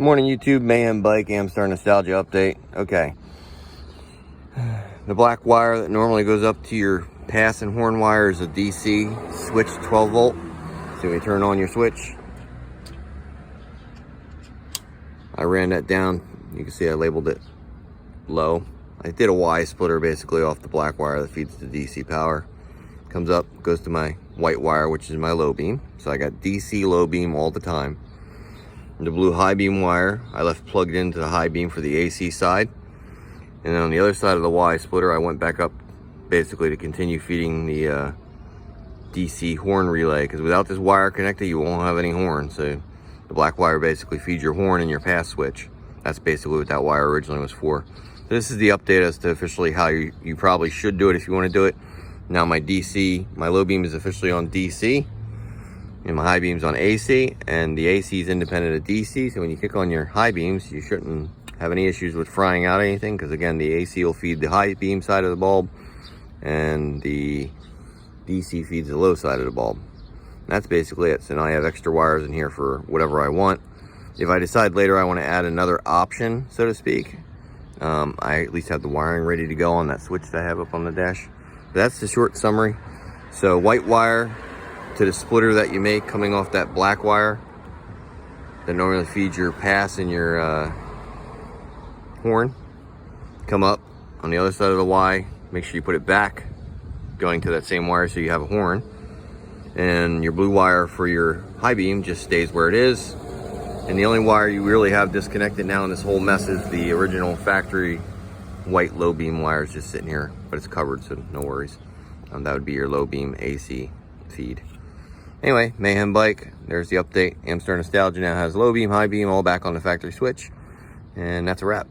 Morning YouTube, Mayhem Bike, Amstar Nostalgia update. Okay. The black wire that normally goes up to your pass and horn wire is a DC switch 12 volt. So when you turn on your switch, I ran that down. You can see I labeled it low. I did a Y splitter basically off the black wire that feeds the DC power. Comes up, goes to my white wire, which is my low beam. So I got DC low beam all the time. The blue high beam wire I left plugged into the high beam for the AC side, and then on the other side of the Y splitter I went back up basically to continue feeding the DC horn relay, because without this wire connected you won't have any horn. So the black wire basically feeds your horn and your pass switch. That's basically what that wire originally was for. So this is the update as to officially how you probably should do it if you want to do it. Now my low beam is officially on DC, and my high beam's on AC, and the AC is independent of DC. So when you kick on your high beams, you shouldn't have any issues with frying out anything, because again, the AC will feed the high beam side of the bulb, and the DC feeds the low side of the bulb. And that's basically it. So now I have extra wires in here for whatever I want. If I decide later I want to add another option, so to speak, I at least have the wiring ready to go on that switch that I have up on the dash. But that's the short summary. So white wire to the splitter that you make coming off that black wire that normally feeds your pass and your horn. Come up on the other side of the Y, make sure you put it back going to that same wire so you have a horn, and your blue wire for your high beam just stays where it is. And the only wire you really have disconnected now in this whole mess is the original factory white low beam wire is just sitting here, but it's covered, so no worries. That would be your low beam AC feed. Anyway, Mayhem Bike, there's the update. Amstar Nostalgia now has low beam, high beam, all back on the factory switch. And that's a wrap.